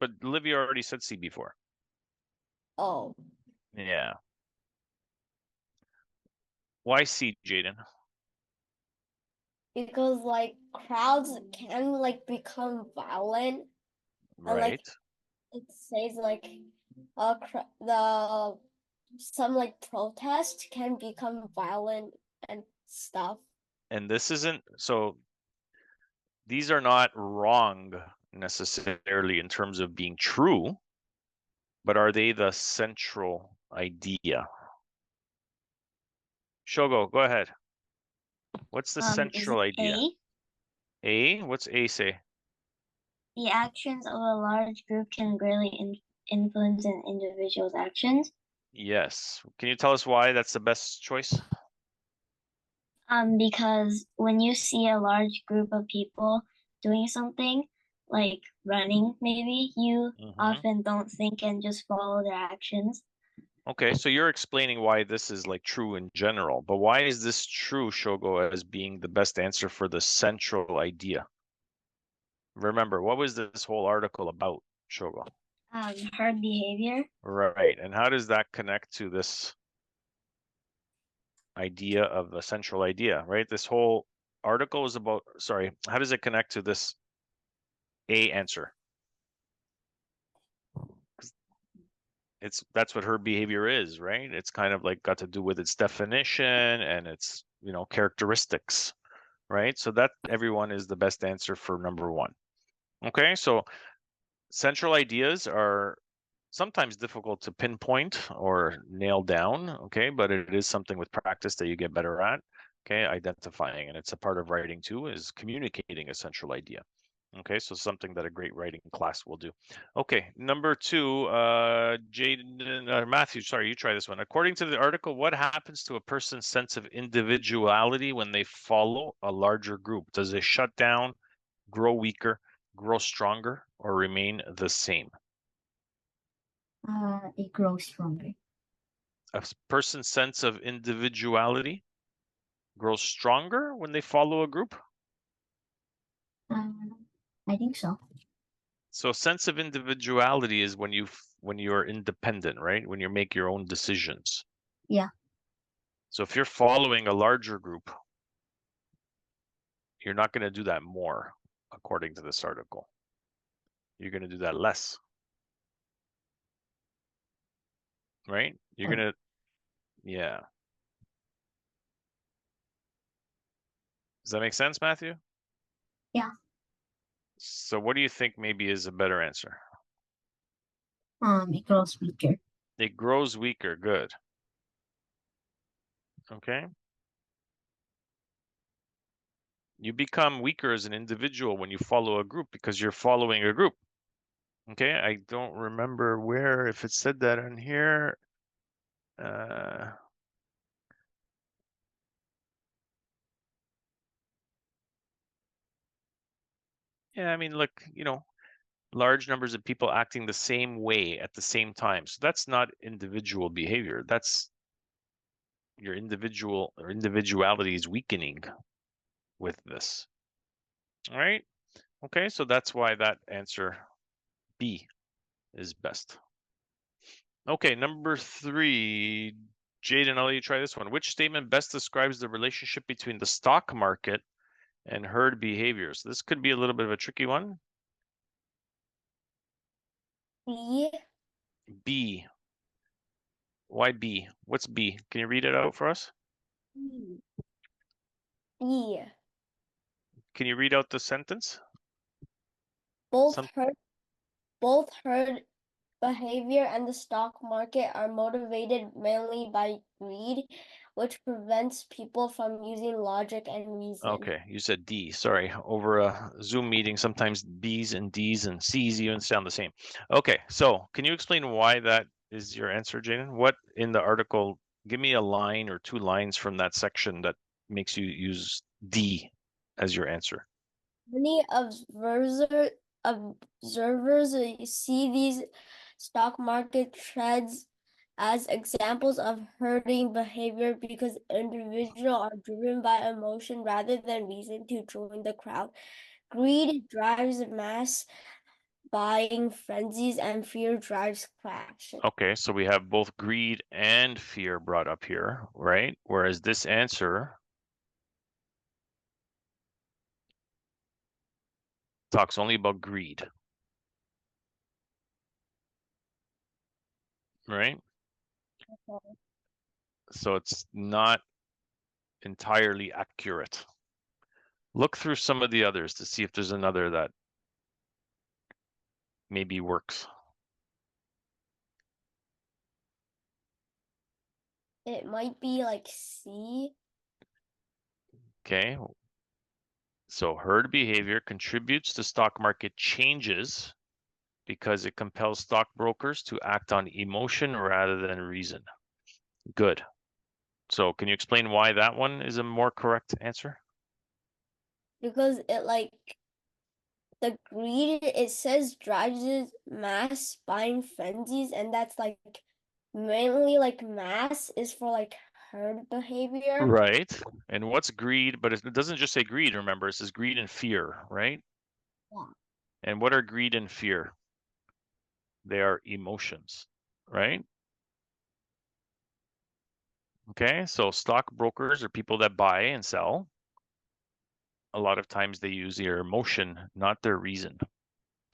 But Olivia already said C before. Oh, Yeah. Why C, Jaden? because like crowds can like become violent, and like Right. it says like the some like protest can become violent and stuff. And this isn't so these are not wrong necessarily in terms of being true, but are they the central idea? Shogo, go ahead. What's the Is central it idea? A? A? What's A say? The actions of a large group can greatly influence an individual's actions. Yes. Can you tell us why that's the best choice? Because when you see a large group of people doing something, like running, maybe, you often don't think and just follow their actions. Okay, so you're explaining why this is like true in general, but why is this true, Shogo, as being the best answer for the central idea? Remember, what was this whole article about, Shogo? Herd behavior. Right, and how does that connect to this idea of a central idea, right? This whole article is about, sorry, how does it connect to this A answer? That's what herd behavior is, right? It's kind of like got to do with its definition and its, characteristics, right? So that everyone is the best answer for number one. Okay, so central ideas are sometimes difficult to pinpoint or nail down, okay, but it is something with practice that you get better at, okay, identifying, and it's a part of writing too, is communicating a central idea. Okay, so something that a great writing class will do. Okay, number two, Jaden, Matthew, sorry, you try this one. According to the article, what happens to a person's sense of individuality when they follow a larger group? Does it shut down, grow weaker, grow stronger, or remain the same? It grows stronger. A person's sense of individuality grows stronger when they follow a group? I think so. So sense of individuality is when you're independent, right? When you make your own decisions. Yeah. So if you're following a larger group, you're not going to do that more, according to this article. You're going to do that less. Right? You're going to, yeah. Does that make sense, Matthew? Yeah. So what do you think maybe is a better answer? It grows weaker. It grows weaker. Good. Okay. You become weaker as an individual when you follow a group because you're following a group. Okay, I don't remember where, if it said that on here. Yeah, I mean, look, large numbers of people acting the same way at the same time. So that's not individual behavior. That's your individual or individuality is weakening with this. All right. Okay, so that's why that answer B is best. Okay, number three, Jaden, I'll let you try this one. Which statement best describes the relationship between the stock market and herd behaviors? This could be a little bit of a tricky one. B. B. Why B? What's B? Can you read it out for us? B. Can you read out the sentence? Both herd behavior and the stock market are motivated mainly by greed, which prevents people from using logic and reason. Okay, you said D. Sorry. Over a Zoom meeting, sometimes B's and D's and C's even sound the same. Okay, so can you explain why that is your answer, Jaden? What in the article, give me a line or two lines from that section that makes you use D as your answer. Many observers see these stock market trends as examples of herding behavior because individuals are driven by emotion rather than reason to join the crowd. Greed drives mass buying frenzies and fear drives crashes. Okay, so we have both greed and fear brought up here, right? Whereas this answer talks only about greed, right? Okay. So it's not entirely accurate. Look through some of the others to see if there's another that maybe works. It might be like C. Okay. So herd behavior contributes to stock market changes because it compels stockbrokers to act on emotion rather than reason. Good. So can you explain why that one is a more correct answer? Because it like the greed, it says drives mass buying frenzies, and that's like mainly like mass is for like herd behavior. Right. And what's greed? But it doesn't just say greed, remember, it says greed and fear, right? Yeah. And what are greed and fear? They are emotions, right? Okay, so stockbrokers are people that buy and sell. A lot of times they use their emotion, not their reason.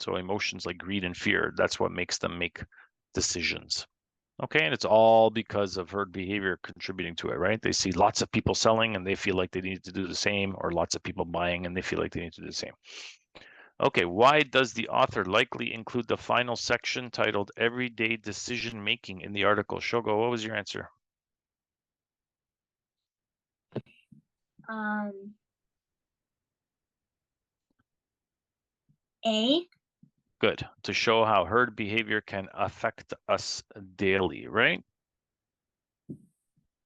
So emotions like greed and fear, that's what makes them make decisions. Okay, and it's all because of herd behavior contributing to it, right? They see lots of people selling and they feel like they need to do the same, or lots of people buying and they feel like they need to do the same. Okay, why does the author likely include the final section titled Everyday Decision Making in the article? Shogo, what was your answer? A. Good. To show how herd behavior can affect us daily, right?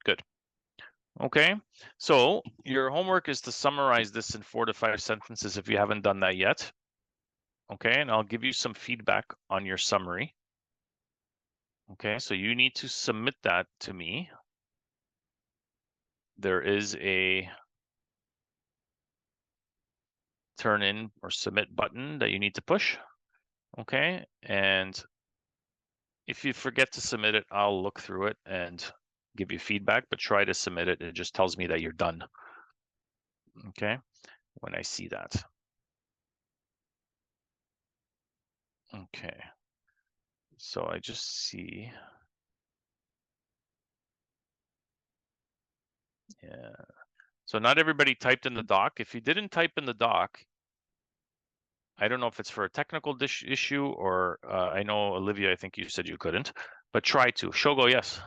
Good. Okay. So your homework is to summarize this in 4 to 5 sentences if you haven't done that yet. Okay. And I'll give you some feedback on your summary. Okay. So you need to submit that to me. There is a turn in or submit button that you need to push. Okay. And if you forget to submit it, I'll look through it and give you feedback, but try to submit it. It just tells me that you're done. Okay. When I see that. Okay. So I just see. Yeah. So not everybody typed in the doc. If you didn't type in the doc, I don't know if it's for a technical issue or I know Olivia, I think you said you couldn't, but try to. Shogo, yes.